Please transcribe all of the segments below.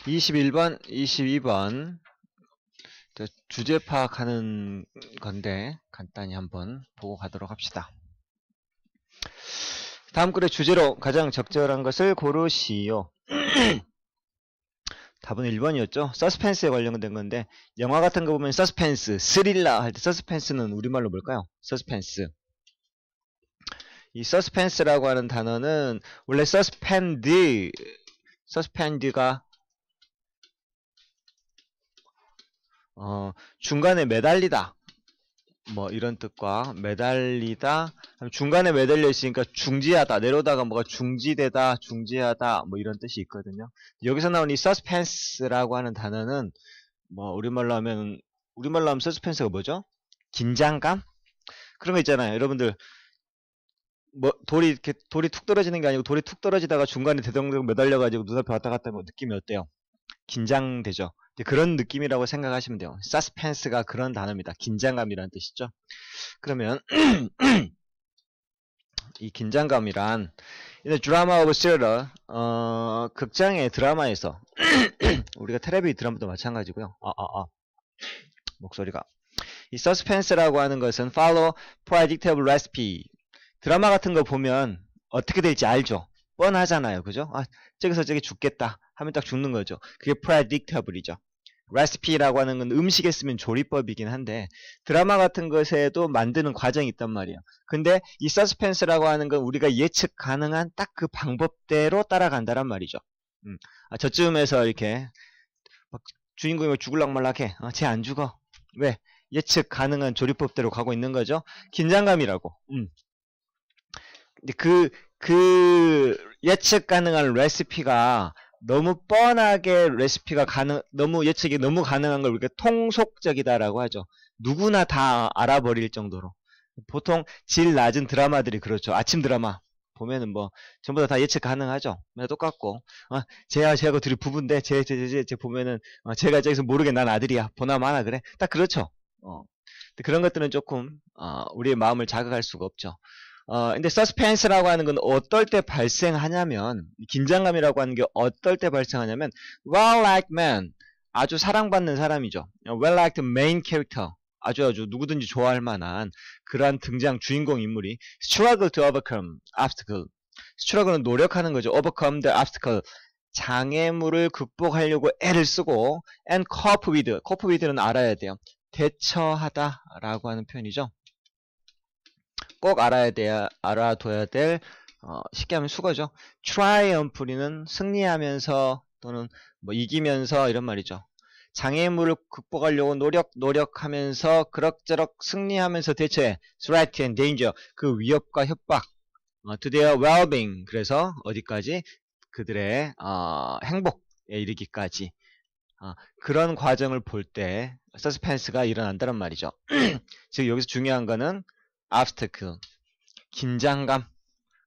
21번, 22번 주제 파악하는 건데 간단히 한번 보고 가도록 합시다. 다음 글의 주제로 가장 적절한 것을 고르시오. 답은 1번이었죠. 서스펜스에 관련된 건데 영화 같은 거 보면 서스펜스, 스릴러 할 때 서스펜스는 우리말로 뭘까요? 서스펜스. 이 서스펜스라고 하는 단어는 원래 서스펜드가 중간에 매달리다 뭐 이런 뜻과 매달리다 중간에 매달려 있으니까 중지하다 내려오다가 뭐가 중지되다 중지하다 뭐 이런 뜻이 있거든요. 여기서 나온 이 서스펜스라고 하는 단어는 뭐 우리말로 하면 서스펜스가 뭐죠? 긴장감? 그런 거 있잖아요. 여러분들 뭐 돌이 툭 떨어지는 게 아니고 돌이 툭 떨어지다가 중간에 대동강 매달려가지고 눈앞에 왔다 갔다 하면 느낌이 어때요? 긴장되죠. 그런 느낌이라고 생각하시면 돼요. 서스펜스가 그런 단어입니다. 긴장감이라는 뜻이죠. 그러면 이 긴장감이란 드라마 오브 스릴러 극장의 드라마에서 우리가 텔레비 드라마도 마찬가지고요. 목소리가 이 서스펜스라고 하는 것은 follow predictable recipe 드라마 같은 거 보면 어떻게 될지 알죠. 뻔하잖아요. 그죠? 저기서 저기 죽겠다 하면 딱 죽는 거죠. 그게 predictable이죠. 레시피라고 하는 건 음식에 쓰면 조리법이긴 한데 드라마 같은 것에도 만드는 과정이 있단 말이에요. 근데 이 서스펜스라고 하는 건 우리가 예측 가능한 딱 그 방법대로 따라간다란 말이죠. 저쯤에서 이렇게 막 주인공이 죽을락 말락해. 쟤 안 죽어. 왜? 예측 가능한 조리법대로 가고 있는 거죠. 긴장감이라고. 근데 그 예측 가능한 레시피가 너무 뻔하게 너무 예측이 너무 가능한 걸 우리가 통속적이다라고 하죠. 누구나 다 알아버릴 정도로. 보통 질 낮은 드라마들이 그렇죠. 아침 드라마 보면은 뭐 전부 다 예측 가능하죠. 똑같고 쟤하고 둘이 부부인데 쟤 보면은 쟤가 저기서 모르게 난 아들이야. 보나마 하나 그래. 딱 그렇죠. 그런 것들은 조금 우리의 마음을 자극할 수가 없죠. 근데 서스펜스라고 하는 건 어떨 때 발생하냐면 긴장감이라고 하는 게 어떨 때 발생하냐면 well-liked man 아주 사랑받는 사람이죠. well-liked main character 아주 누구든지 좋아할 만한 그러한 등장 주인공 인물이 struggle to overcome obstacle struggle은 노력하는 거죠. overcome the obstacle 장애물을 극복하려고 애를 쓰고 and cope with는 알아야 돼요. 대처하다 라고 하는 표현이죠. 꼭 알아둬야 될 쉽게 하면 수거죠. triumph는 승리하면서 또는 뭐 이기면서 이런 말이죠. 장애물을 극복하려고 노력하면서 그럭저럭 승리하면서 대처해 threat and danger 그 위협과 협박 to their well-being 그래서 어디까지 그들의 행복에 이르기까지 그런 과정을 볼 때 서스펜스가 일어난다는 말이죠. 즉 여기서 중요한 거는 obstacle, 긴장감,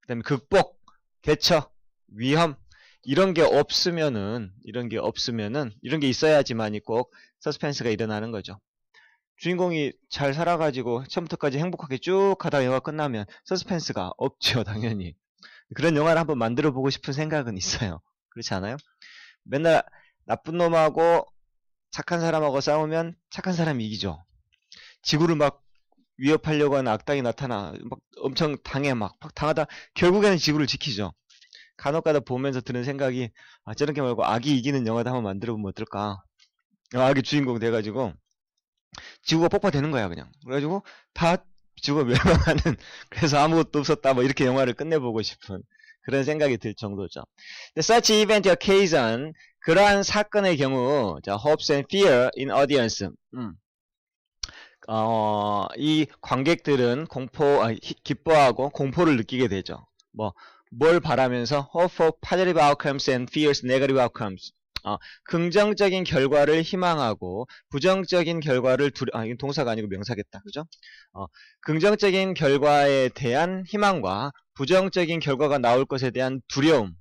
그 다음에 극복, 대처, 위험 이런 게 없으면은 이런 게 있어야지만이 꼭 서스펜스가 일어나는 거죠. 주인공이 잘 살아가지고 처음부터까지 행복하게 쭉 가다가 영화 끝나면 서스펜스가 없죠. 당연히. 그런 영화를 한번 만들어 보고 싶은 생각은 있어요. 그렇지 않아요? 맨날 나쁜 놈하고 착한 사람하고 싸우면 착한 사람이 이기죠. 지구를 막 위협하려고 하는 악당이 나타나 막 엄청 당하다 결국에는 지구를 지키죠. 간혹가다 보면서 드는 생각이 저렇게 말고 악이 이기는 영화도 한번 만들어보면 어떨까. 악이 주인공 돼가지고 지구가 폭파되는 거야 그냥. 그래가지고 다 지구가 멸망하는 그래서 아무것도 없었다 뭐 이렇게 영화를 끝내보고 싶은 그런 생각이 들 정도죠. Such event occasion 그러한 사건의 경우 hopes and fear in audience 이 관객들은 기뻐하고 공포를 느끼게 되죠. 뭘 바라면서 hope for positive outcomes and fears negative outcomes. 긍정적인 결과를 희망하고 부정적인 결과를 이건 동사가 아니고 명사겠다. 그죠? 긍정적인 결과에 대한 희망과 부정적인 결과가 나올 것에 대한 두려움.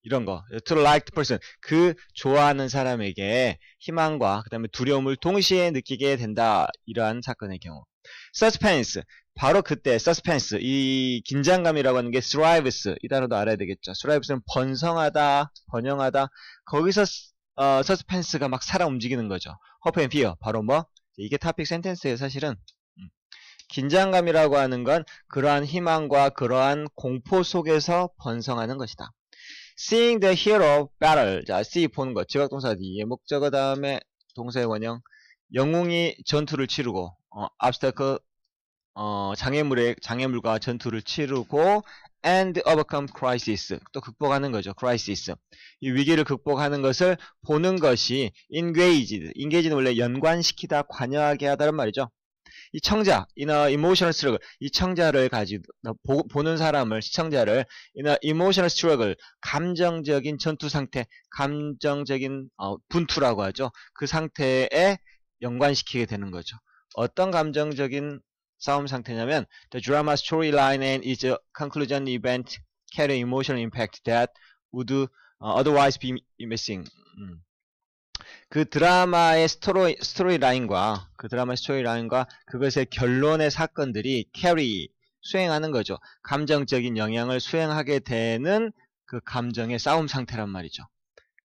이런 거. to like the person. 그 좋아하는 사람에게 희망과 그 다음에 두려움을 동시에 느끼게 된다. 이러한 사건의 경우. suspense. 바로 그때 suspense. 이 긴장감이라고 하는 게 thrives. 이 단어도 알아야 되겠죠. thrives는 번성하다, 번영하다. 거기서 suspense가 막 살아 움직이는 거죠. hope and fear. 바로 뭐? 이게 topic sentence예요, 사실은. 긴장감이라고 하는 건 그러한 희망과 그러한 공포 속에서 번성하는 것이다. Seeing the hero battle. 자, see 보는 것. 지각동사 뒤에 목적어 다음에 동사의 원형. 영웅이 전투를 치르고, obstacle, 장애물과 전투를 치르고, and overcome crisis. 또 극복하는 거죠. crisis. 이 위기를 극복하는 것을 보는 것이 engaged. engage는 원래 연관시키다, 관여하게 하다는 말이죠. 이 청자, in a emotional struggle, 이 청자를 가지고 보는 사람을, 시청자를 in a emotional struggle, 감정적인 전투 상태, 감정적인 분투라고 하죠. 그 상태에 연관시키게 되는 거죠. 어떤 감정적인 싸움 상태냐면 the drama storyline and its conclusion event carry emotional impact that would otherwise be missing. 그 드라마의 스토리라인과 그것의 결론의 사건들이 carry, 수행하는 거죠. 감정적인 영향을 수행하게 되는 그 감정의 싸움 상태란 말이죠.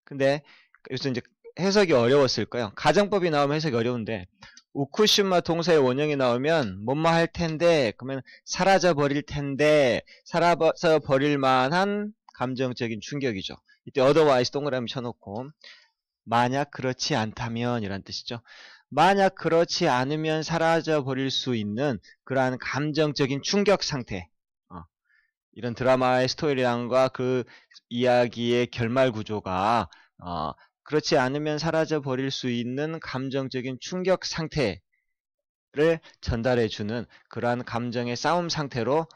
근데 여기서 이제 해석이 어려웠을 거예요. 가정법이 나오면 해석이 어려운데 우쿠슈마 동사의 원형이 나오면 뭐뭐 할 텐데, 그러면 사라져 버릴 텐데, 사라져 버릴 만한 감정적인 충격이죠. 이때 otherwise 동그라미 쳐놓고 만약 그렇지 않다면 이란 뜻이죠. 만약 그렇지 않으면 사라져 버릴 수 있는 그러한 감정적인 충격 상태. 이런 드라마의 스토리랑과 그 이야기의 결말 구조가 그렇지 않으면 사라져 버릴 수 있는 감정적인 충격 상태를 전달해주는 그러한 감정의 싸움 상태로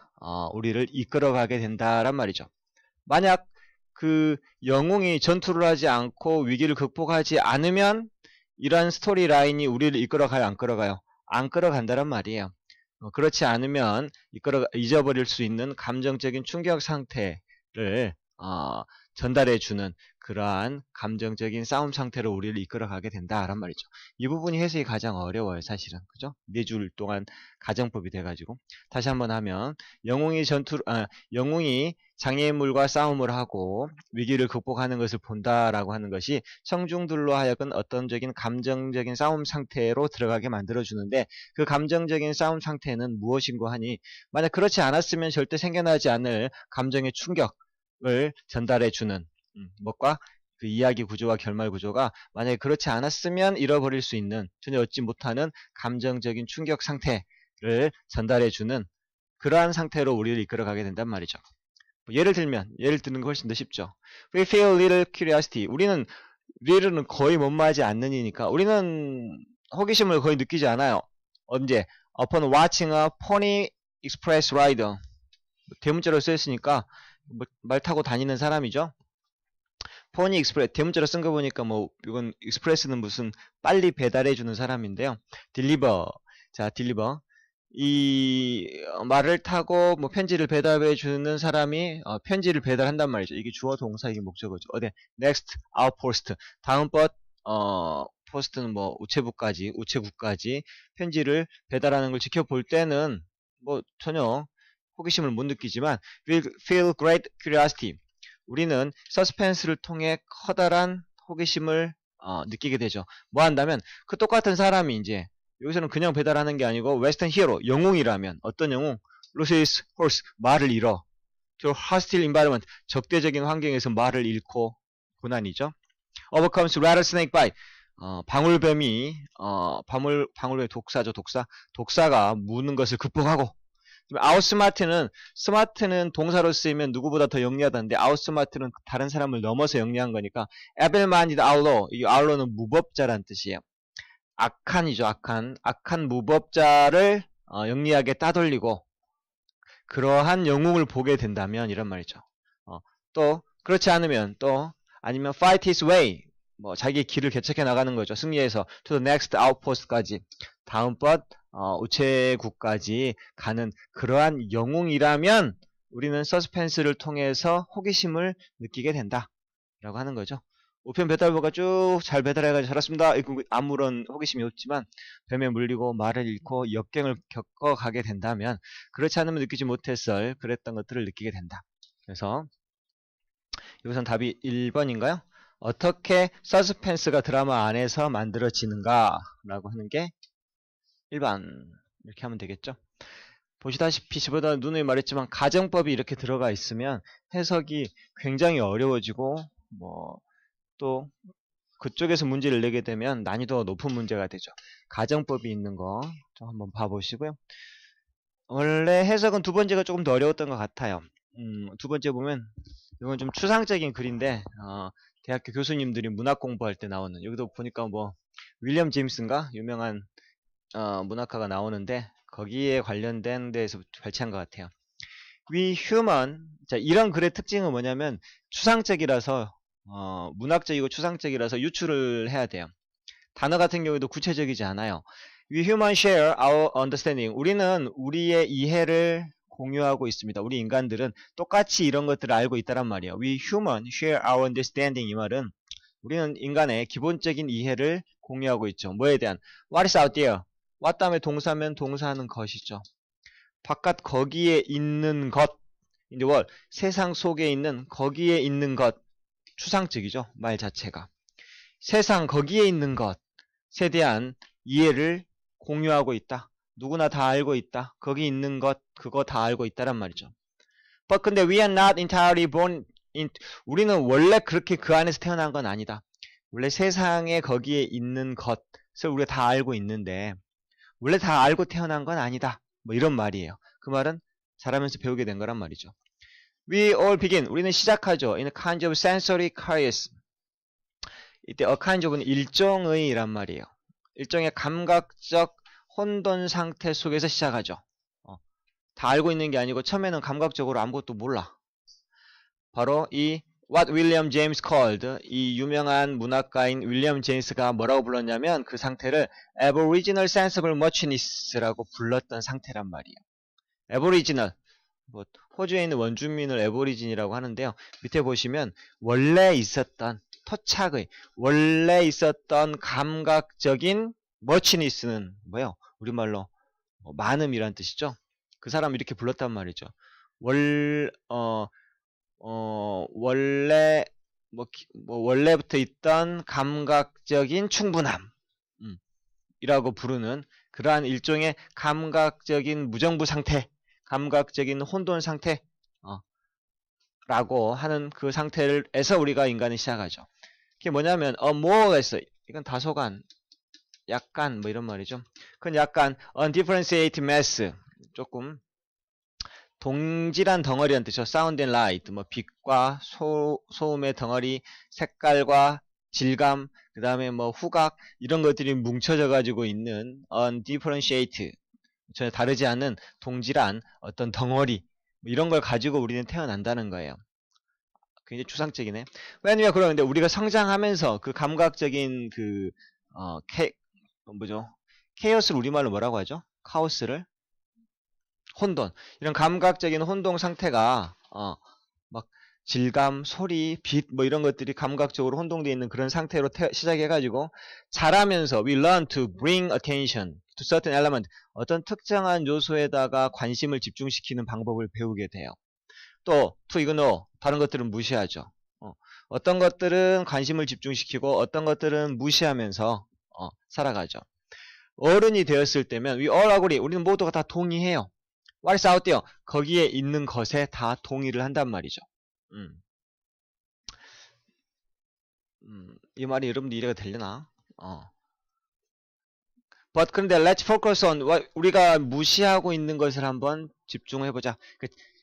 우리를 이끌어가게 된다란 말이죠. 만약 그 영웅이 전투를 하지 않고 위기를 극복하지 않으면 이러한 스토리 라인이 우리를 이끌어가요, 안 끌어가요? 안 끌어간다란 말이에요. 그렇지 않으면 잊어버릴 수 있는 감정적인 충격 상태를 전달해주는 그러한 감정적인 싸움 상태로 우리를 이끌어가게 된다란 말이죠. 이 부분이 해석이 가장 어려워요, 사실은. 그죠? 4줄 동안 가정법이 돼가지고. 다시 한번 하면, 영웅이 장애물과 싸움을 하고 위기를 극복하는 것을 본다라고 하는 것이 청중들로 하여금 어떤적인 감정적인 싸움 상태로 들어가게 만들어주는데, 그 감정적인 싸움 상태는 무엇인고 하니, 만약 그렇지 않았으면 절대 생겨나지 않을 감정의 충격을 전달해주는 것과 그 이야기 구조와 결말 구조가 만약에 그렇지 않았으면 잃어버릴 수 있는, 전혀 얻지 못하는 감정적인 충격 상태를 전달해주는 그러한 상태로 우리를 이끌어가게 된단 말이죠. 예를 드는 게 훨씬 더 쉽죠. We feel little curiosity. 우리는 little는 거의 못마하지 않는이니까 우리는 호기심을 거의 느끼지 않아요. 언제? Upon watching a pony express rider. 대문자로 쓰였으니까 말 타고 다니는 사람이죠. 포니 익스프레스, 대문자로 쓴 거 보니까 이건 익스프레스는 무슨 빨리 배달해주는 사람인데요. 딜리버. 자, 딜리버. 이 말을 타고 편지를 배달해주는 사람이 편지를 배달한단 말이죠. 이게 주어 동사, 이게 목적어죠. next outpost. 다음번 포스트는 우체국까지 편지를 배달하는 걸 지켜볼 때는 전혀 호기심을 못 느끼지만 we feel great curiosity. 우리는 서스펜스를 통해 커다란 호기심을 느끼게 되죠. 뭐 한다면 그 똑같은 사람이 이제 여기서는 그냥 배달하는 게 아니고 웨스턴 히어로, 영웅이라면 어떤 영웅? loses horse, 말을 잃어. to hostile environment, 적대적인 환경에서 말을 잃고 고난이죠. overcomes rattlesnake bite, 방울뱀이 방울뱀 독사죠, 독사가 무는 것을 극복하고. 아웃스마트는, 스마트는 동사로 쓰이면 누구보다 더 영리하다는데 아웃스마트는 다른 사람을 넘어서 영리한 거니까 able-minded outlaw, 이 outlaw는 무법자란 뜻이에요. 악한이죠, 악한 무법자를 영리하게 따돌리고 그러한 영웅을 보게 된다면 이런 말이죠. 또 그렇지 않으면 아니면 fight his way, 자기의 길을 개척해 나가는 거죠. 승리해서 to the next outpost까지, 다음번 우체국까지 가는 그러한 영웅이라면 우리는 서스펜스를 통해서 호기심을 느끼게 된다. 라고 하는 거죠. 우편 배달부가 쭉 잘 배달해가지고 잘했습니다. 아무런 호기심이 없지만 뱀에 물리고 말을 잃고 역경을 겪어가게 된다면 그렇지 않으면 느끼지 못했을 그랬던 것들을 느끼게 된다. 그래서 이것은 답이 1번인가요? 어떻게 서스펜스가 드라마 안에서 만들어지는가 라고 하는 게 1번 이렇게 하면 되겠죠. 보시다시피 저보다 누누이 말했지만 가정법이 이렇게 들어가 있으면 해석이 굉장히 어려워지고 또 그쪽에서 문제를 내게 되면 난이도가 높은 문제가 되죠. 가정법이 있는 거 좀 한번 봐보시고요. 원래 해석은 두 번째가 조금 더 어려웠던 것 같아요. 두 번째 보면 이건 좀 추상적인 글인데 대학교 교수님들이 문학 공부할 때 나오는, 여기도 보니까 윌리엄 제임스인가 유명한 문학가가 나오는데 거기에 관련된 데에서 발췌한 것 같아요. We human, 자, 이런 글의 특징은 뭐냐면 추상적이라서 문학적이고 추상적이라서 유추를 해야 돼요. 단어 같은 경우에도 구체적이지 않아요. We human share our understanding. 우리는 우리의 이해를 공유하고 있습니다. 우리 인간들은 똑같이 이런 것들을 알고 있다란 말이에요. We human share our understanding. 이 말은 우리는 인간의 기본적인 이해를 공유하고 있죠. 뭐에 대한? What is out there? what 다음에 동사면 동사하는 것이죠. 바깥 거기에 있는 것. in the world. 세상 속에 있는 거기에 있는 것. 추상적이죠. 말 자체가. 세상 거기에 있는 것에 대한 이해를 공유하고 있다. 누구나 다 알고 있다. 거기 있는 것, 그거 다 알고 있다란 말이죠. But 근데 we are not entirely born in, 우리는 원래 그렇게 그 안에서 태어난 건 아니다. 원래 세상에 거기에 있는 것을 우리가 다 알고 있는데 원래 다 알고 태어난 건 아니다. 이런 말이에요. 그 말은 자라면서 배우게 된 거란 말이죠. We all begin. 우리는 시작하죠. In a kind of sensory chaos. 이때 a kind of는 일종의 란 말이에요. 일종의 감각적 혼돈 상태 속에서 시작하죠. 다 알고 있는 게 아니고 처음에는 감각적으로 아무것도 몰라. 바로 이 What William James called, 이 유명한 문학가인 윌리엄 제임스가 뭐라고 불렀냐면 그 상태를 Aboriginal Sensible Muchness라고 불렀던 상태란 말이에요. Aboriginal, 호주에 있는 원주민을 에보리진이라고 하는데요. 밑에 보시면 원래 있었던 토착의, 원래 있었던 감각적인 머치니스는 뭐예요? 우리말로 많음이란 뜻이죠. 그 사람 이렇게 불렀단 말이죠. 원래 원래부터 있던 감각적인 충분함 이라고 부르는 그러한 일종의 감각적인 무정부 상태, 감각적인 혼돈 상태 라고 하는 그 상태에서 우리가 인간을 시작하죠. 그게 뭐냐면 more or less, 이건 다소간, 약간 이런 말이죠. 그건 약간 undifferentiated mass, 조금 동질한 덩어리란 뜻이죠. sound and light, 빛과 소음의 덩어리, 색깔과 질감, 그 다음에 후각, 이런 것들이 뭉쳐져 가지고 있는 undifferentiated, 전혀 다르지 않은 동질한 어떤 덩어리, 이런 걸 가지고 우리는 태어난다는 거예요. 굉장히 추상적이네. 왜냐면 그러는데 우리가 성장하면서 그 감각적인 케이오스를 우리말로 뭐라고 하죠? 카오스를? 혼돈. 이런 감각적인 혼동 상태가 막 질감, 소리, 빛 이런 것들이 감각적으로 혼동되어 있는 그런 상태로 시작해가지고 자라면서 we learn to bring attention to certain element, 어떤 특정한 요소에다가 관심을 집중시키는 방법을 배우게 돼요. 또 to ignore, 다른 것들은 무시하죠. 어떤 것들은 관심을 집중시키고 어떤 것들은 무시하면서 살아가죠. 어른이 되었을 때면 we all agree, 우리는 모두가 다 동의해요. What is out there? 거기에 있는 것에 다 동의를 한단 말이죠. 이 말이 여러분들 이해가 되려나? But 그런데 let's focus on, 우리가 무시하고 있는 것을 한번 집중해보자.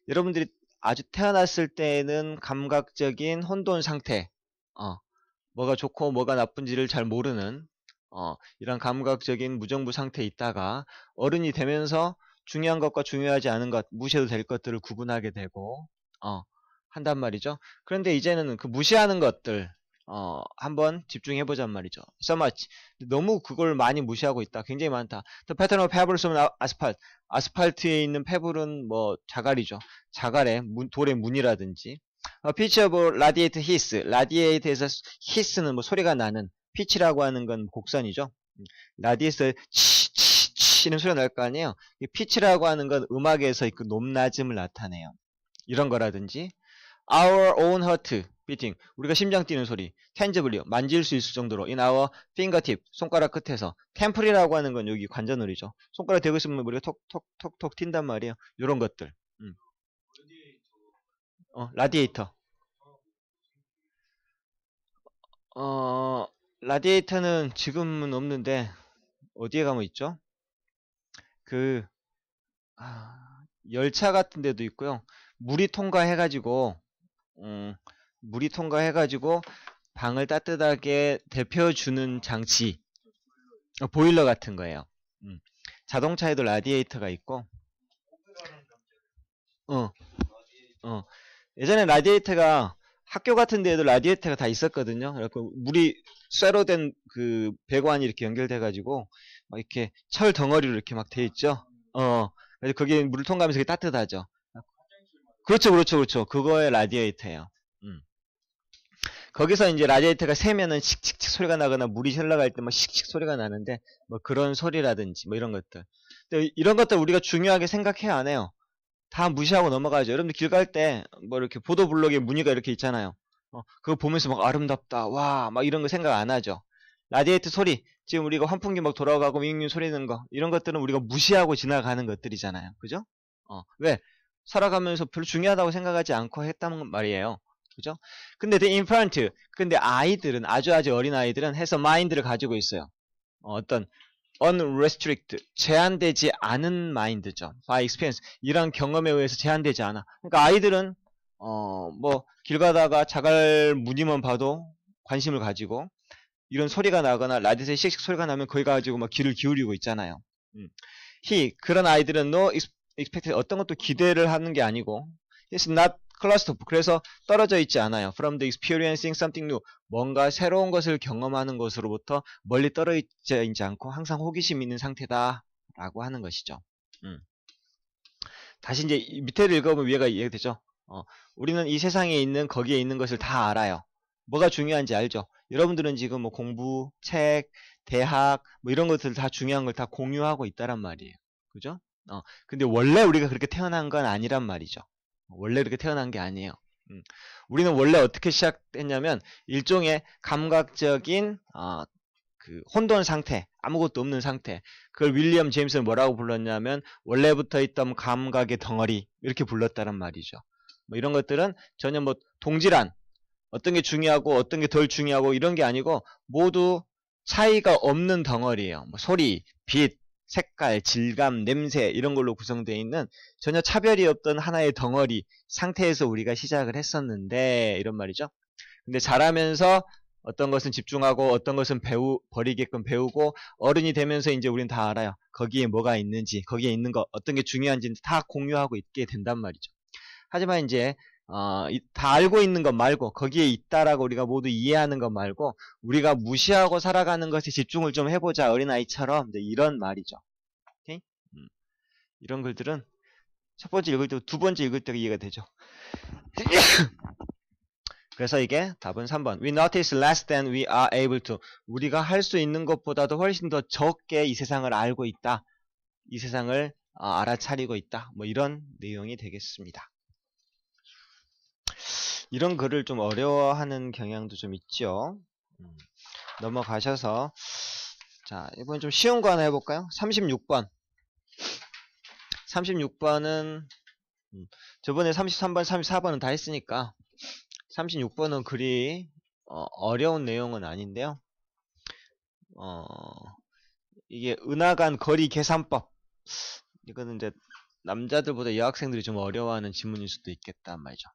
여러분들이 아주 태어났을 때에는 감각적인 혼돈 상태, 뭐가 좋고 뭐가 나쁜지를 잘 모르는 이런 감각적인 무정부 상태에 있다가 어른이 되면서 중요한 것과 중요하지 않은 것, 무시해도 될 것들을 구분하게 되고 한단 말이죠. 그런데 이제는 그 무시하는 것들 한번 집중해보잔 말이죠. So much. 너무 그걸 많이 무시하고 있다. 굉장히 많다. The pattern of pebbles on asphalt. 아스팔트에 있는 페블은 자갈이죠. 자갈에 돌의 문이라든지 pitch of radiate hiss. radiate에서 hiss는 뭐 소리가 나는, pitch라고 하는 건 곡선이죠. radiate에서 치 이런 소리가 날 거 아니에요. 이 pitch라고 하는 건 음악에서 그 높낮음을 나타내요. 이런 거라든지 our own heart beating. 우리가 심장 뛰는 소리. tangibly 만질 수 있을 정도로 in our fingertip. 손가락 끝에서. temple이라고 하는 건 여기 관자놀이죠. 손가락 대고 있으면 우리가 톡톡톡톡 튄단 말이에요. 이런 것들. 라디에이터. 라디에이터는 지금은 없는데 어디에 가면 있죠? 그 열차 같은 데도 있고요. 물이 통과해가지고 방을 따뜻하게 데펴주는 장치, 보일러 같은 거예요. 자동차에도 라디에이터가 있고, 예전에 라디에이터가 학교 같은 데에도 라디에이터가 다 있었거든요. 그래서 물이 쇠로 된 그 배관이 이렇게 연결돼가지고 막 이렇게 철 덩어리로 이렇게 막 돼 있죠. 그래서 거기에 물을 통과하면서 그게 따뜻하죠. 그렇죠. 그거의 라디에이터예요. 거기서 이제 라디에이터가 새면은 칙칙칙 소리가 나거나 물이 흘러갈 때 막 칙칙 소리가 나는데 뭐 그런 소리라든지 뭐 이런 것들. 근데 이런 것들 우리가 중요하게 생각해야 안 해요. 다 무시하고 넘어가죠. 여러분들 길 갈 때 뭐 이렇게 보도블록에 무늬가 이렇게 있잖아요. 그거 보면서 막 아름답다, 와, 막 이런 거 생각 안 하죠. 라디에이터 소리, 지금 우리가 환풍기 막 돌아가고 윙윙 소리 나는 거, 이런 것들은 우리가 무시하고 지나가는 것들이잖아요. 그죠? 왜? 살아가면서 별로 중요하다고 생각하지 않고 했단 말이에요. 그죠? 근데 the infant, 근데 아이들은, 아주 어린 아이들은 해서 마인드를 가지고 있어요. 어떤 unrestricted, 제한되지 않은 마인드죠. by experience, 이런 경험에 의해서 제한되지 않아. 그러니까 아이들은 뭐 길 가다가 자갈 무늬만 봐도 관심을 가지고, 이런 소리가 나거나 라디오에서 씩씩 소리가 나면 거기 가지고 막 귀를 기울이고 있잖아요. 그런 아이들은 no expected, 어떤 것도 기대를 하는 게 아니고, it's not clustered, 그래서 떨어져 있지 않아요. from the experiencing something new, 뭔가 새로운 것을 경험하는 것으로부터 멀리 떨어져 있지 않고 항상 호기심 있는 상태다 라고 하는 것이죠. 다시 이제 밑에를 읽어보면 위에가 이해가 되죠. 우리는 이 세상에 있는, 거기에 있는 것을 다 알아요. 뭐가 중요한지 알죠. 여러분들은 지금 뭐 공부, 책, 대학 뭐 이런 것들 다 중요한 걸 다 공유하고 있다란 말이에요. 그죠? 근데 원래 우리가 그렇게 태어난 건 아니란 말이죠. 원래 그렇게 태어난 게 아니에요. 우리는 원래 어떻게 시작했냐면 일종의 감각적인 그 혼돈 상태, 아무것도 없는 상태. 그걸 윌리엄 제임스는 뭐라고 불렀냐면 원래부터 있던 감각의 덩어리, 이렇게 불렀다란 말이죠. 뭐 이런 것들은 전혀 뭐 동질한, 어떤 게 중요하고 어떤 게 덜 중요하고 이런 게 아니고 모두 차이가 없는 덩어리예요. 뭐 소리, 빛, 색깔, 질감, 냄새 이런 걸로 구성되어 있는 전혀 차별이 없던 하나의 덩어리 상태에서 우리가 시작을 했었는데, 이런 말이죠. 근데 자라면서 어떤 것은 집중하고 어떤 것은 버리게끔 배우고, 어른이 되면서 이제 우리는 다 알아요. 거기에 뭐가 있는지, 거기에 있는 거 어떤 게 중요한지 다 공유하고 있게 된단 말이죠. 하지만 이제 다 알고 있는 것 말고, 거기에 있다라고 우리가 모두 이해하는 것 말고 우리가 무시하고 살아가는 것에 집중을 좀 해보자, 어린아이처럼, 이런 말이죠. 오케이? 이런 글들은 첫 번째 읽을 때, 두 번째 읽을 때 이해가 되죠. 그래서 이게 답은 3번. We notice less than we are able to. 우리가 할 수 있는 것보다도 훨씬 더 적게 이 세상을 알고 있다. 이 세상을 알아차리고 있다. 뭐 이런 내용이 되겠습니다. 이런 글을 좀 어려워하는 경향도 좀 있죠. 넘어가셔서, 자, 이번엔 좀 쉬운 거 하나 해볼까요? 36번. 36번은 저번에 33번, 34번은 다 했으니까 36번은 그리 어려운 내용은 아닌데요. 이게 은하간 거리 계산법. 이거는 이제 남자들보다 여학생들이 좀 어려워하는 지문일 수도 있겠다 말이죠.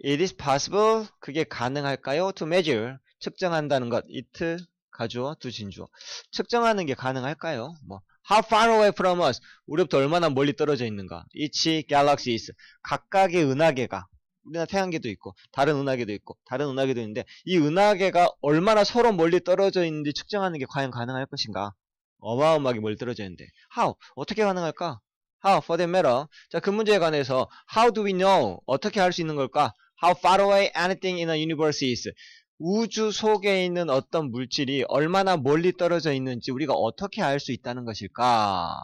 It is possible, 그게 가능할까요? To measure, 측정한다는 것. it, 가주어, to 진주어. 측정하는 게 가능할까요? 뭐 How far away from us, 우리부터 얼마나 멀리 떨어져 있는가. Each galaxy is, 각각의 은하계가, 우리나라 태양계도 있고 다른 은하계도 있고 다른 은하계도 있는데, 이 은하계가 얼마나 서로 멀리 떨어져 있는지 측정하는 게 과연 가능할 것인가. 어마어마하게 멀리 떨어져 있는데 How, 어떻게 가능할까? How, for that matter. 자, 그 문제에 관해서 how do we know? 어떻게 할 수 있는 걸까? How far away anything in a universe is. 우주 속에 있는 어떤 물질이 얼마나 멀리 떨어져 있는지 우리가 어떻게 알 수 있다는 것일까?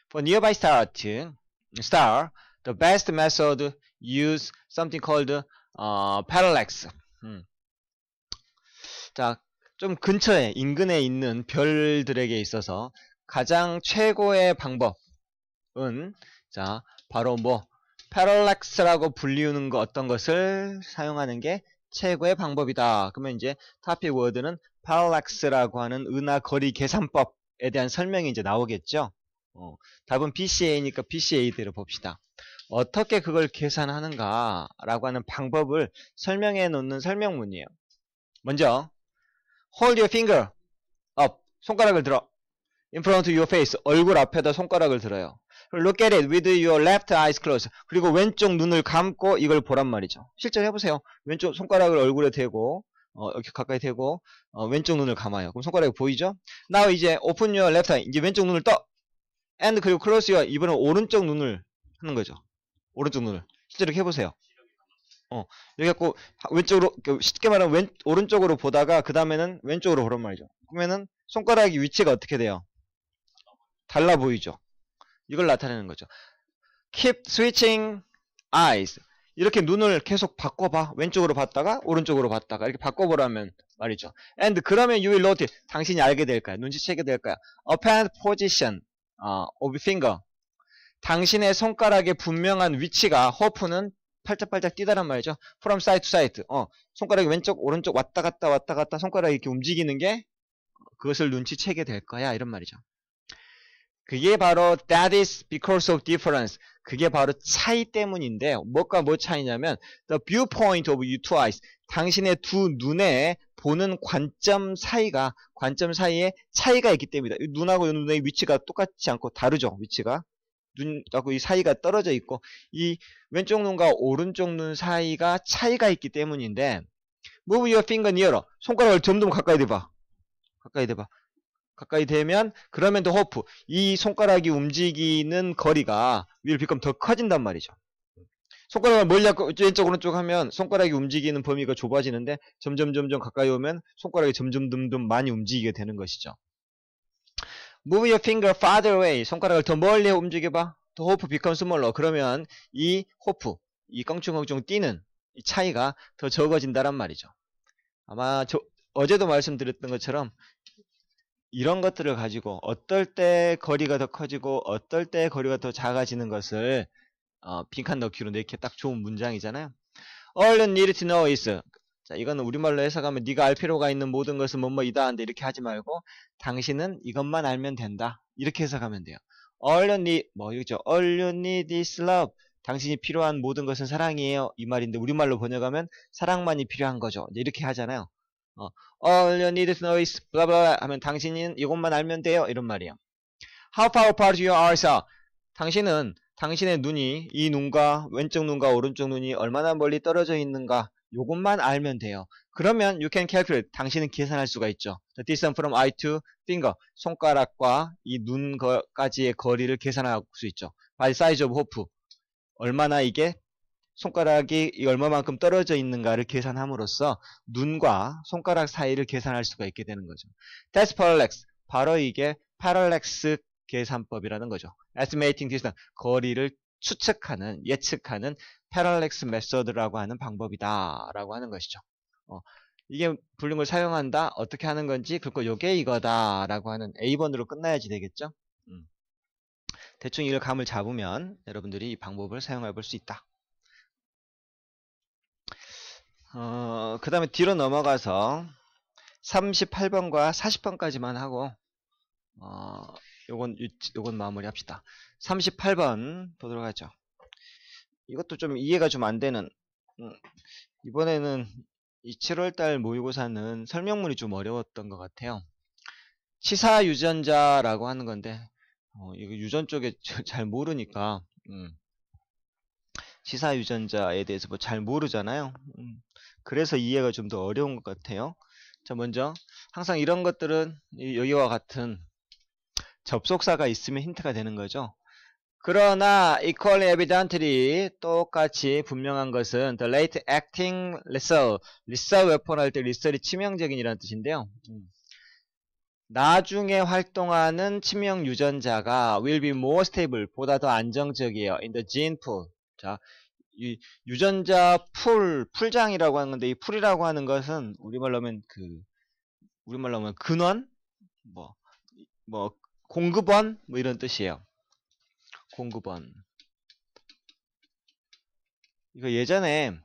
For nearby star, the best method use something called parallax. 자, 좀 근처에 인근에 있는 별들에게 있어서 가장 최고의 방법은 자, 바로 뭐 parallax라고 불리우는 거 어떤 것을 사용하는 게 최고의 방법이다. 그러면 이제 topic word는 parallax라고 하는 은하 거리 계산법에 대한 설명이 이제 나오겠죠. 답은 BCA니까 BCA대로 봅시다. 어떻게 그걸 계산하는가 라고 하는 방법을 설명해 놓는 설명문이에요. 먼저 hold your finger up. 손가락을 들어. in front of your face. 얼굴 앞에다 손가락을 들어요. look at it with your left eyes closed. 그리고 왼쪽 눈을 감고 이걸 보란 말이죠. 실제로 해보세요. 왼쪽 손가락을 얼굴에 대고 이렇게 가까이 대고 왼쪽 눈을 감아요. 그럼 손가락이 보이죠? now 이제 open your left eye. 이제 왼쪽 눈을 떠. and 그리고 close your 이번엔 오른쪽 눈을 하는 거죠. 오른쪽 눈을. 실제로 해보세요. 여기 갖고 왼쪽으로 쉽게 말하면 오른쪽으로 보다가 그 다음에는 왼쪽으로 보란 말이죠. 그러면은 손가락이 위치가 어떻게 돼요? 달라 보이죠. 이걸 나타내는 거죠. Keep switching eyes. 이렇게 눈을 계속 바꿔봐. 왼쪽으로 봤다가 오른쪽으로 봤다가 이렇게 바꿔보라면 말이죠. And 그러면 you will notice. 당신이 알게 될 거야. 눈치채게 될 거야. Apparent position of finger. 당신의 손가락의 분명한 위치가 호프는 팔짝팔짝 뛰다란 말이죠. From side to side. 손가락이 왼쪽 오른쪽 왔다 갔다 손가락이 이렇게 움직이는 게 그것을 눈치채게 될 거야. 이런 말이죠. 그게 바로 that is because of difference. 그게 바로 차이 때문인데 뭐가 뭐 차이냐면 the viewpoint of your two eyes. 당신의 두 눈에 보는 관점 사이에 차이가 있기 때문이다. 눈하고 눈의 위치가 똑같지 않고 다르죠. 위치가. 눈하고 이 사이가 떨어져 있고 이 왼쪽 눈과 오른쪽 눈 사이가 차이가 있기 때문인데 move your finger nearer. 손가락을 점점 가까이 대봐. 가까이 대면 그러면 더 호프. 이 손가락이 움직이는 거리가 will become 더 커진단 말이죠. 손가락을 멀리 왼쪽 오른쪽 하면 손가락이 움직이는 범위가 좁아지는데 점점 가까이 오면 손가락이 점점 많이 움직이게 되는 것이죠. Move your finger farther away. 손가락을 더 멀리 움직여봐. 더 호프 becomes smaller. 그러면 이 호프, 이 껑충껑충 뛰는 이 차이가 더 적어진다란 말이죠. 아마 어제도 말씀드렸던 것처럼 이런 것들을 가지고 어떨 때 거리가 더 커지고 어떨 때 거리가 더 작아지는 것을 빈칸 넣기로 이렇게 딱 좋은 문장이잖아요. All you need to know is. 자, 이거는 우리말로 해석하면 네가 알 필요가 있는 모든 것은 뭐뭐이다 한데 이렇게 하지 말고 당신은 이것만 알면 된다. 이렇게 해석하면 돼요. All you need 이거죠. All you need is love. 당신이 필요한 모든 것은 사랑이에요. 이 말인데 우리말로 번역하면 사랑만이 필요한 거죠. 이렇게 하잖아요. All you need to know is blah blah 하면 당신은 이것만 알면 돼요. 이런 말이에요. How far apart your eyes are. 당신의 눈이 이 눈과 왼쪽 눈과 오른쪽 눈이 얼마나 멀리 떨어져 있는가 요것만 알면 돼요. 그러면 you can calculate. 당신은 계산할 수가 있죠. The distance from eye to finger. 손가락과 이 눈까지의 거리를 계산할 수 있죠. By size of hoop. 얼마나 이게 손가락이 얼마만큼 떨어져 있는가를 계산함으로써 눈과 손가락 사이를 계산할 수가 있게 되는 거죠. That's parallax. 바로 이게 parallax 계산법이라는 거죠. Estimating distance. 거리를 추측하는, 예측하는 parallax method라고 하는 방법이다 라고 하는 것이죠. 이게 불능을 사용한다. 어떻게 하는 건지 그리고 요게 이거다 라고 하는 A번으로 끝나야지 되겠죠. 대충 이걸 감을 잡으면 여러분들이 이 방법을 사용해 볼 수 있다. 그 다음에 뒤로 넘어가서 38번과 40번까지만 하고 요건 마무리 합시다. 38번 보도록 하죠. 이것도 좀 이해가 좀 안 되는 이번에는 이 7월달 모의고사는 설명문이 좀 어려웠던 것 같아요. 치사 유전자라고 하는 건데 이거 유전 쪽에 잘 모르니까 치사 유전자에 대해서 뭐 잘 모르잖아요. 그래서 이해가 좀 더 어려운 것 같아요. 자, 먼저 항상 이런 것들은 여기와 같은 접속사가 있으면 힌트가 되는 거죠. 그러나 equally evidently 똑같이 분명한 것은 the late acting lethal, lethal weapon 할 때 lethal이 치명적인이라는 뜻인데요. 나중에 활동하는 치명 유전자가 will be more stable, 보다 더 안정적이에요. in the gene pool. 자, 이 유전자 풀장이라고 하는 건데 이 풀이라고 하는 것은 우리말로 하면 근원, 뭐 공급원 뭐 이런 뜻이에요. 공급원. 이거 예전에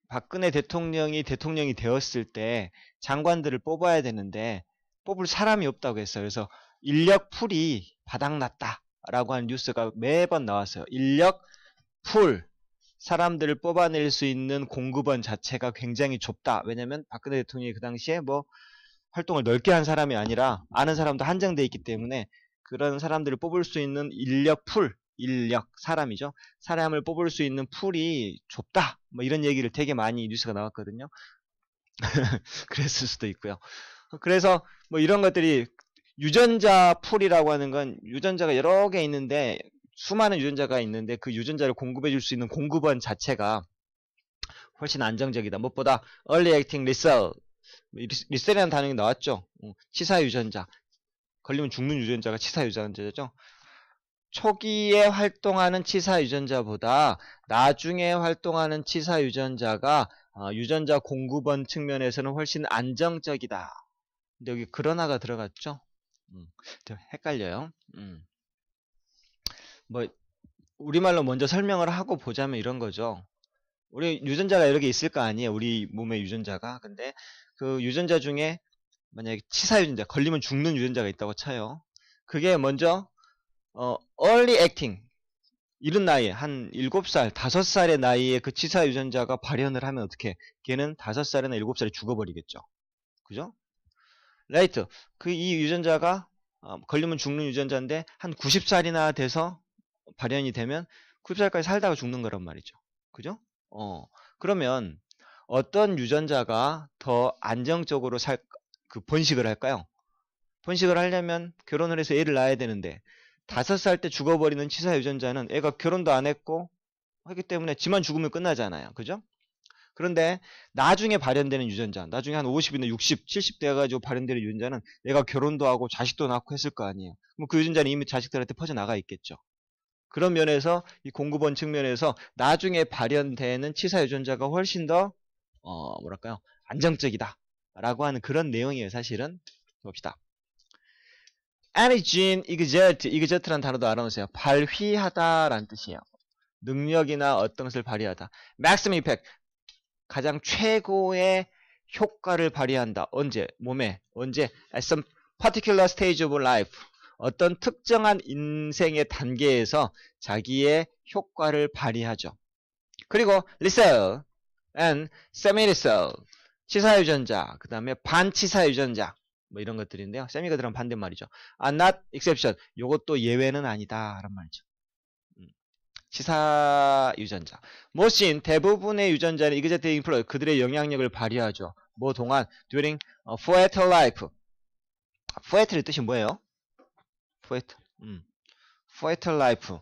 박근혜 대통령이 되었을 때 장관들을 뽑아야 되는데 뽑을 사람이 없다고 했어요. 그래서 인력 풀이 바닥났다라고 하는 뉴스가 매번 나왔어요. 인력 풀, 사람들을 뽑아낼 수 있는 공급원 자체가 굉장히 좁다. 왜냐면 박근혜 대통령이 그 당시에 뭐 활동을 넓게 한 사람이 아니라 아는 사람도 한정돼 있기 때문에 그런 사람들을 뽑을 수 있는 인력 풀, 사람이죠. 사람을 뽑을 수 있는 풀이 좁다. 뭐 이런 얘기를 되게 많이 뉴스가 나왔거든요. 그랬을 수도 있고요. 그래서 뭐 이런 것들이 유전자 풀이라고 하는 건 유전자가 여러 개 있는데 수많은 유전자가 있는데 그 유전자를 공급해 줄 수 있는 공급원 자체가 훨씬 안정적이다. 무엇보다 early acting lethal, 리셀이라는 단어가 나왔죠. 치사 유전자. 걸리면 죽는 유전자가 치사 유전자죠. 초기에 활동하는 치사 유전자보다 나중에 활동하는 치사 유전자가 유전자 공급원 측면에서는 훨씬 안정적이다. 근데 여기 그러나가 들어갔죠? 헷갈려요. 뭐 우리말로 먼저 설명을 하고 보자면 이런 거죠. 우리 유전자가 여러 개 있을 거 아니에요. 우리 몸의 유전자가. 근데 그 유전자 중에 만약에 치사 유전자, 걸리면 죽는 유전자가 있다고 쳐요. 그게 먼저 early acting, 이른 나이에 한 7살, 5살의 나이에 그 치사 유전자가 발현을 하면 어떻게? 걔는 5살이나 7살에 죽어버리겠죠. 그죠? late, 이 유전자가 걸리면 죽는 유전자인데 한 90살이나 돼서 발현이 되면 90살까지 살다가 죽는 거란 말이죠. 그죠? 그러면 어떤 유전자가 더 안정적으로 번식을 할까요? 번식을 하려면 결혼을 해서 애를 낳아야 되는데 5살 때 죽어버리는 치사 유전자는 애가 결혼도 안 했고 하기 때문에 지만 죽으면 끝나잖아요. 그죠? 그런데 나중에 발현되는 유전자, 나중에 한 50이나 60, 70 돼가지고 발현되는 유전자는 애가 결혼도 하고 자식도 낳고 했을 거 아니에요. 그럼 그 유전자는 이미 자식들한테 퍼져나가 있겠죠. 그런 면에서 이 공급원 측면에서 나중에 발현되는 치사 유전자가 훨씬 더 뭐랄까요? 안정적이다 라고 하는 그런 내용이에요. 사실은. 봅시다. Any gene exert라는 단어도 알아놓으세요. 발휘하다라는 뜻이에요. 능력이나 어떤 것을 발휘하다. maximum effect, 가장 최고의 효과를 발휘한다. 언제? 몸에. 언제? At some particular stage of life, 어떤 특정한 인생의 단계에서 자기의 효과를 발휘하죠. 그리고 lethal and semi-lethal, 치사유전자, 그 다음에 반치사유전자, 뭐 이런 것들인데요. 세미가 들어간 반대말이죠. are not exception, 요것도 예외는 아니다 라는 말이죠. 치사유전자. most 대부분의 유전자는 exert influence, 그들의 영향력을 발휘하죠. 뭐 동안 during foetal life. foetal의 뜻이 뭐예요? foetal life.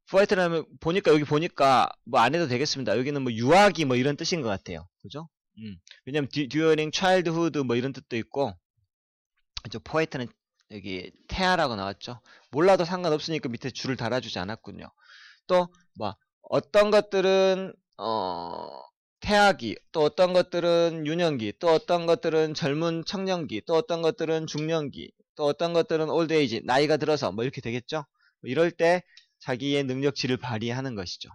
foetal 하면 여기 보니까 뭐 안 해도 되겠습니다. 여기는 뭐 유아기 뭐 이런 뜻인 것 같아요. 그죠? 왜냐면 during childhood 뭐 이런 뜻도 있고, 저 포에트는 여기 태아라고 나왔죠. 몰라도 상관없으니까 밑에 줄을 달아주지 않았군요. 또 뭐 어떤 것들은 태아기, 또 어떤 것들은 유년기, 또 어떤 것들은 젊은 청년기, 또 어떤 것들은 중년기, 또 어떤 것들은 old age, 나이가 들어서 뭐 이렇게 되겠죠. 이럴 때 자기의 능력치를 발휘하는 것이죠.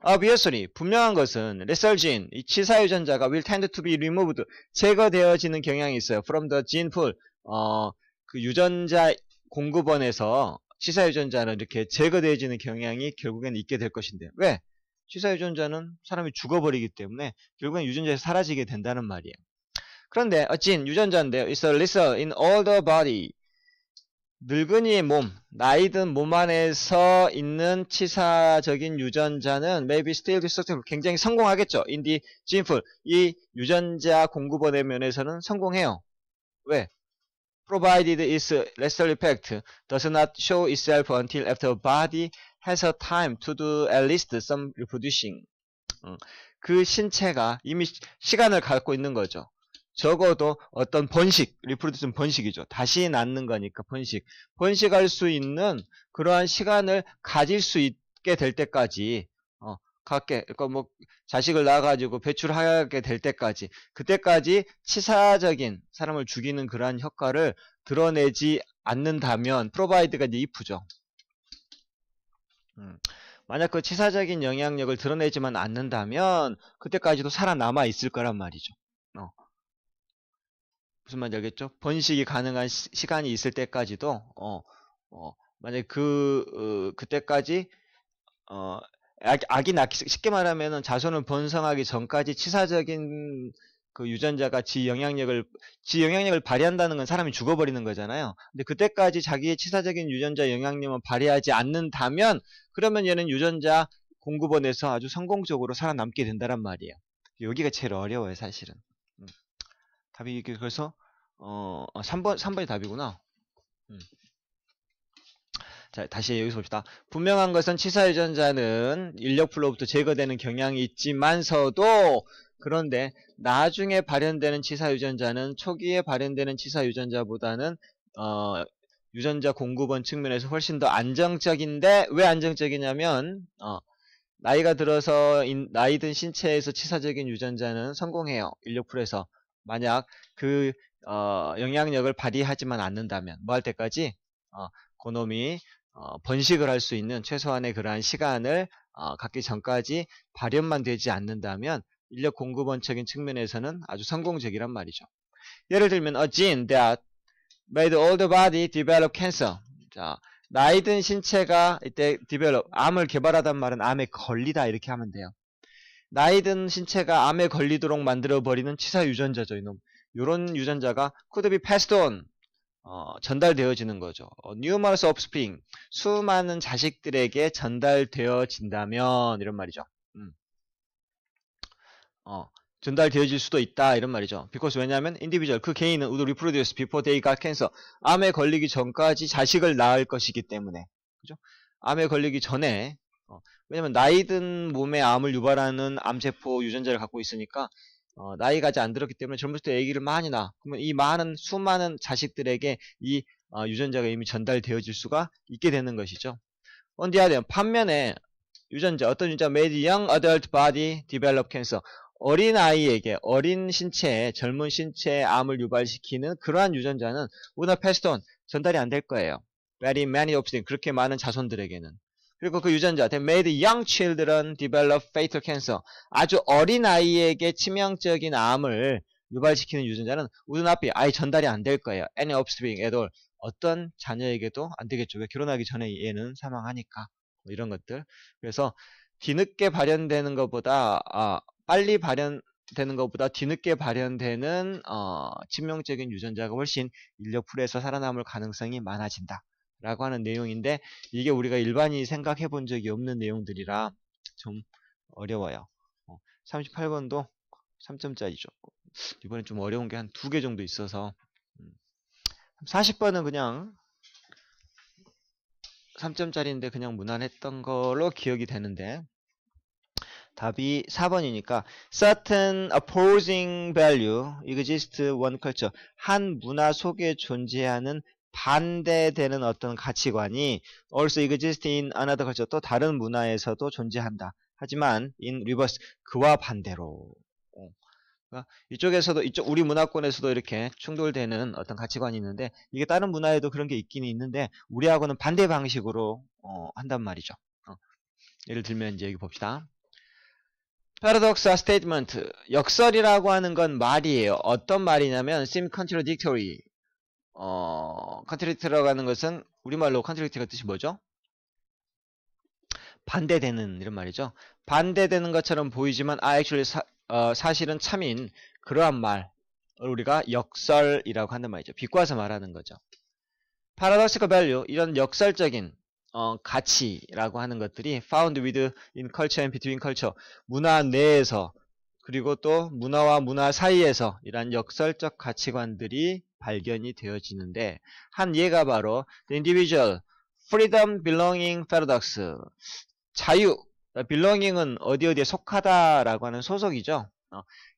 obviously, 분명한 것은 lethal gene, 이 치사유전자가 will tend to be removed, 제거되어지는 경향이 있어요. from the gene pool, 그 유전자 공급원에서 치사유전자는 이렇게 제거되어지는 경향이 결국엔 있게 될 것인데, 왜? 치사유전자는 사람이 죽어버리기 때문에 결국엔 유전자에서 사라지게 된다는 말이에요. 그런데 a gene, 유전자인데요. is a lethal in all the body, 늙은이의 몸, 나이든 몸 안에서 있는 치사적인 유전자는 maybe still be successful, 굉장히 성공하겠죠. in the gene pool, 이 유전자 공급원의 면에서는 성공해요. 왜? provided its lesser effect does not show itself until after a body has a time to do at least some reproducing. 그 신체가 이미 시간을 갖고 있는 거죠. 적어도 어떤 번식, 리프로듀스는 번식이죠. 다시 낳는 거니까 번식할 수 있는 그러한 시간을 가질 수 있게 될 때까지, 그러니까 뭐 자식을 낳아가지고 배출하게 될 때까지, 그때까지 치사적인 사람을 죽이는 그러한 효과를 드러내지 않는다면, provide가 이제 if죠. 만약 그 치사적인 영향력을 드러내지만 않는다면 그때까지도 살아남아 있을 거란 말이죠. 무슨 말인지 알겠죠? 번식이 가능한 시간이 있을 때까지도 만약 그때까지 아기 낳기, 쉽게 말하면은 자손을 번성하기 전까지 치사적인 그 유전자가 지 영향력을 발휘한다는 건 사람이 죽어버리는 거잖아요. 근데 그때까지 자기의 치사적인 유전자 영향력을 발휘하지 않는다면, 그러면 얘는 유전자 공급원에서 아주 성공적으로 살아남게 된다란 말이에요. 여기가 제일 어려워요, 사실은. 답이 이게 그래서 3번이 답이구나. 자, 다시 여기서 봅시다. 분명한 것은 치사 유전자는 인력풀로부터 제거되는 경향이 있지만서도, 그런데 나중에 발현되는 치사 유전자는 초기에 발현되는 치사 유전자보다는 유전자 공급원 측면에서 훨씬 더 안정적인데, 왜 안정적이냐면 나이가 들어서 나이 든 신체에서 치사적인 유전자는 성공해요. 인력풀에서. 만약 그 영향력을 발휘하지만 않는다면, 뭐 할 때까지 그놈이 번식을 할 수 있는 최소한의 그러한 시간을 갖기 전까지 발현만 되지 않는다면 인력 공급원적인 측면에서는 아주 성공적이란 말이죠. 예를 들면 a gene that made older body develop cancer. 자, 나이 든 신체가 이때 develop, 암을 개발하단 말은 암에 걸리다 이렇게 하면 돼요. 나이 든 신체가 암에 걸리도록 만들어버리는 치사 유전자죠, 이놈. 요런 유전자가 could be passed on, 전달되어지는 거죠. numerous offspring, 수많은 자식들에게 전달되어진다면, 이런 말이죠. 전달되어질 수도 있다, 이런 말이죠. because, 왜냐하면 individual, 그 개인은 would reproduce before they got cancer, 암에 걸리기 전까지 자식을 낳을 것이기 때문에, 그죠? 암에 걸리기 전에, 왜냐면 나이 든 몸에 암을 유발하는 암세포 유전자를 갖고 있으니까 나이가 아직 안 들었기 때문에 젊었을 때 아기를 많이 낳아. 그러면 이 수많은 자식들에게 이 유전자가 이미 전달되어질 수가 있게 되는 것이죠. on the other hand, 반면에 어떤 유전자 made young adult body develop cancer, 어린 아이에게, 어린 신체에, 젊은 신체에 암을 유발시키는 그러한 유전자는 would not pass on, 전달이 안 될 거예요. very many of them, 그렇게 많은 자손들에게는. 그리고 그 유전자, they made young children develop fatal cancer, 아주 어린 아이에게 치명적인 암을 유발시키는 유전자는 would not be, 아예 전달이 안 될 거예요. any offspring at all, 어떤 자녀에게도 안 되겠죠. 왜? 결혼하기 전에 얘는 사망하니까. 뭐 이런 것들. 그래서 뒤늦게 발현되는 것보다 빨리 발현되는 것보다 뒤늦게 발현되는 치명적인 유전자가 훨씬 인력풀에서 살아남을 가능성이 많아진다 라고 하는 내용인데, 이게 우리가 일반인이 생각해 본 적이 없는 내용들이라 좀 어려워요. 38번도 3점짜리죠. 이번엔 좀 어려운 게 한 2개 정도 있어서 40번은 그냥 3점짜리인데 그냥 무난했던 걸로 기억이 되는데, 답이 4번이니까 certain opposing value exist one culture, 한 문화 속에 존재하는 반대되는 어떤 가치관이 also exist in another culture, 또 다른 문화에서도 존재한다. 하지만 in reverse, 그와 반대로. 그러니까 이쪽에서도, 우리 문화권에서도 이렇게 충돌되는 어떤 가치관이 있는데, 이게 다른 문화에도 그런 게 있긴 있는데 우리하고는 반대 방식으로 한단 말이죠. 예를 들면 이제 여기 봅시다. paradox statement, 역설이라고 하는 건 말이에요. 어떤 말이냐면 seem contradictory. contradictory라고 하는 것은 우리말로 contradictory가 뜻이 뭐죠? 반대되는, 이런 말이죠. 반대되는 것처럼 보이지만 actually 사실은 참인 그러한 말을 우리가 역설이라고 한단 말이죠. 비꼬아서 말하는 거죠. paradoxical value, 이런 역설적인 가치라고 하는 것들이 found within culture and between culture, 문화 내에서 그리고 또 문화와 문화 사이에서 이러한 역설적 가치관들이 발견이 되어지는데 한 예가 바로 The Individual Freedom Belonging Paradox. 자유, belonging은 어디 어디에 속하다라고 하는 소속이죠.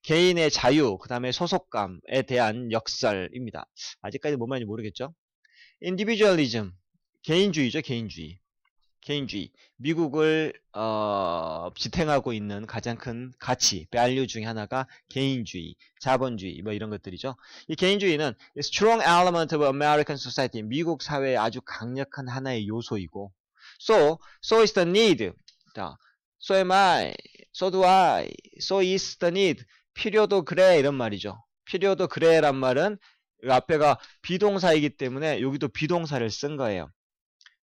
개인의 자유, 그 다음에 소속감에 대한 역설입니다. 아직까지 뭔 말인지 모르겠죠. Individualism, 개인주의죠, 개인주의. 개인주의. 미국을 지탱하고 있는 가장 큰 가치, value 중에 하나가 개인주의, 자본주의 뭐 이런 것들이죠. 이 개인주의는 strong element of American society, 미국 사회의 아주 강력한 하나의 요소이고 so is the need. 자, so am I, so do I, so is the need. 필요도 그래 이런 말이죠. 필요도 그래란 말은 앞에가 비동사이기 때문에 여기도 비동사를 쓴 거예요.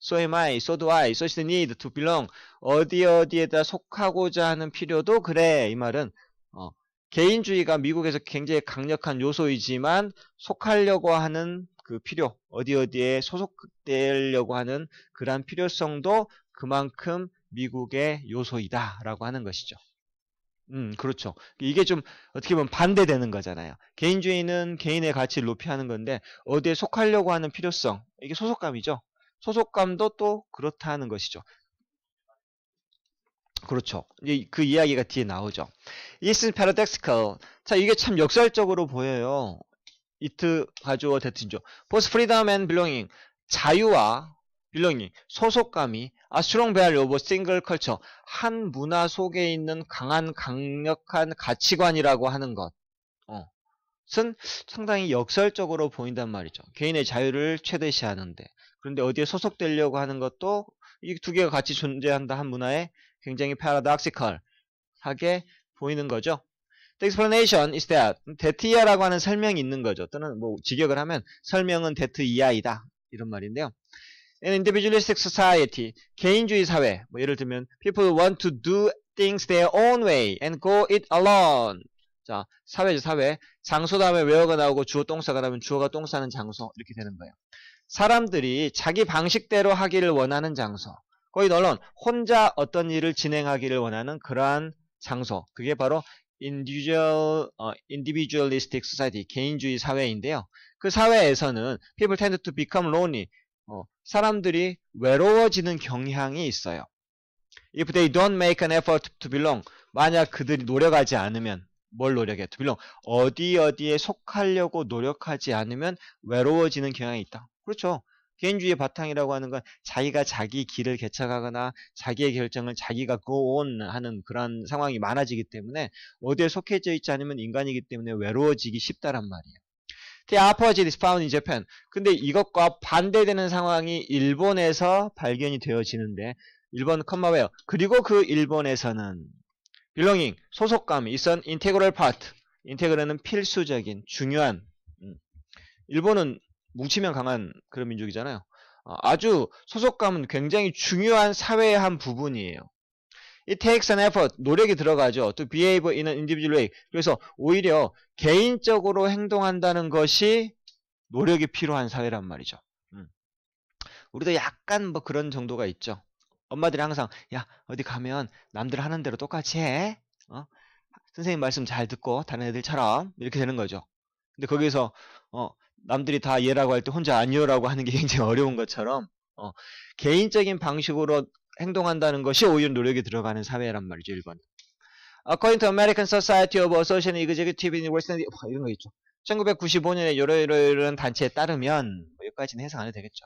So am I, so do I, so is the need to belong. 어디 어디에다 속하고자 하는 필요도 그래. 이 말은 개인주의가 미국에서 굉장히 강력한 요소이지만 속하려고 하는 그 필요, 어디 어디에 소속되려고 하는 그러한 필요성도 그만큼 미국의 요소이다라고 하는 것이죠. 그렇죠. 이게 좀 어떻게 보면 반대되는 거잖아요. 개인주의는 개인의 가치를 높이 하는 건데 어디에 속하려고 하는 필요성, 이게 소속감이죠. 소속감도 또 그렇다는 것이죠. 그렇죠. 그 이야기가 뒤에 나오죠. It's paradoxical. 자, 이게 참 역설적으로 보여요. it 가주어 대트죠. Both freedom and belonging. 자유와 belonging, 소속감이 a strong value of a single culture. 한 문화 속에 있는 강력한 가치관이라고 하는 것은 상당히 역설적으로 보인단 말이죠. 개인의 자유를 최대시하는데. 그런데 어디에 소속되려고 하는 것도 이 두 개가 같이 존재한다 한 문화에 굉장히 paradoxical하게 보이는 거죠. The explanation is that that 이하라고 하는 설명이 있는 거죠. 또는 뭐 직역을 하면 설명은 that 이하이다 이런 말인데요. In individualistic society, 개인주의 사회, 뭐 예를 들면 people want to do things their own way and go it alone. 자, 사회죠, 사회. 장소 다음에 where가 나오고 주어 동사가 나오면 주어가 동 사는 장소 이렇게 되는 거예요. 사람들이 자기 방식대로 하기를 원하는 장소. 거의 널론 혼자 어떤 일을 진행하기를 원하는 그러한 장소. 그게 바로 individualistic society, 개인주의 사회인데요. 그 사회에서는 people tend to become lonely. 사람들이 외로워지는 경향이 있어요. If they don't make an effort to belong. 만약 그들이 노력하지 않으면 뭘 노력해? To belong. 어디에 속하려고 노력하지 않으면 외로워지는 경향이 있다. 그렇죠. 개인주의의 바탕이라고 하는 건 자기가 자기 길을 개척하거나 자기의 결정을 자기가 go on 하는 그런 상황이 많아지기 때문에 어디에 속해져 있지 않으면 인간이기 때문에 외로워지기 쉽다란 말이에요. The opposite is found in Japan. 근데 이것과 반대되는 상황이 일본에서 발견이 되어지는데 일본 컴마웨어. 그리고 그 일본에서는 belonging, 소속감이 is an integral part. integral은 필수적인, 중요한. 일본은 뭉치면 강한 그런 민족이잖아요. 아주 소속감은 굉장히 중요한 사회의 한 부분이에요. It takes an effort, 노력이 들어가죠. To behave in an individual way. 그래서 오히려 개인적으로 행동한다는 것이 노력이 필요한 사회란 말이죠. 우리도 약간 뭐 그런 정도가 있죠. 엄마들이 항상 야 어디 가면 남들 하는 대로 똑같이 해. 선생님 말씀 잘 듣고 다른 애들처럼 이렇게 되는 거죠. 근데 거기서 남들이 다 예라고 할 때 혼자 아니요라고 하는 게 굉장히 어려운 것처럼 개인적인 방식으로 행동한다는 것이 오히려 노력이 들어가는 사회란 말이죠, 일본. According to American Society of Associate Executive University 이런 거 있죠. 1995년에 이런 단체에 따르면 여기까지는 해석 안 해도 되겠죠.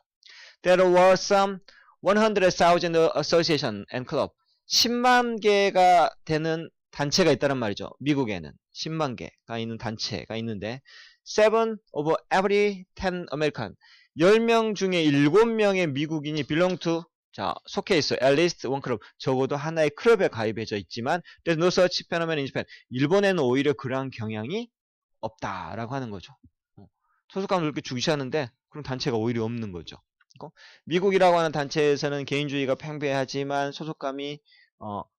There were some 100,000 association and club. 10만 개가 되는 단체가 있다는 말이죠. 미국에는 10만 개가 있는 단체가 있는데 7 over every 10 American. 10명 중에 7명의 미국인이 belong to, 자, 속해 있어요. At least one club. 적어도 하나의 클럽에 가입해져 있지만 there's no such phenomenon in Japan. 일본에는 오히려 그러한 경향이 없다라고 하는 거죠. 소속감을 그렇게 중시하는데 그런 단체가 오히려 없는 거죠. 미국이라고 하는 단체에서는 개인주의가 팽배하지만 소속감이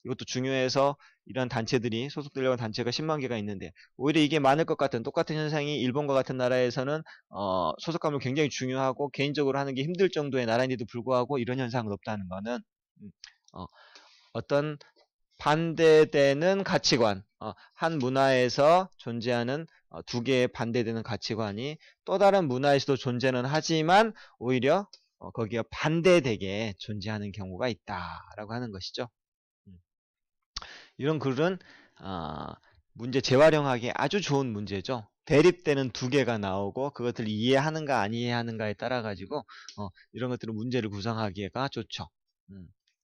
이것도 중요해서 이런 단체들이 소속되려고 하는 단체가 10만 개가 있는데 오히려 이게 많을 것 같은 똑같은 현상이 일본과 같은 나라에서는 소속감을 굉장히 중요하고 개인적으로 하는 게 힘들 정도의 나라인데도 불구하고 이런 현상은 없다는 거는 어떤 반대되는 가치관, 한 문화에서 존재하는 두 개의 반대되는 가치관이 또 다른 문화에서도 존재는 하지만 오히려 거기가 반대되게 존재하는 경우가 있다라고 하는 것이죠. 이런 글은 문제 재활용하기에 아주 좋은 문제죠. 대립되는 두 개가 나오고 그것들을 이해하는가 안 이해하는가에 따라 가지고 이런 것들은 문제를 구성하기가 좋죠.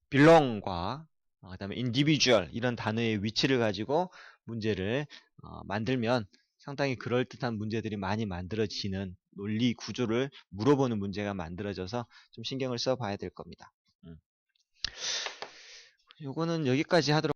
belong과 그다음에 individual 이런 단어의 위치를 가지고 문제를 만들면 상당히 그럴듯한 문제들이 많이 만들어지는 논리 구조를 물어보는 문제가 만들어져서 좀 신경을 써봐야 될 겁니다. 요거는 여기까지 하도록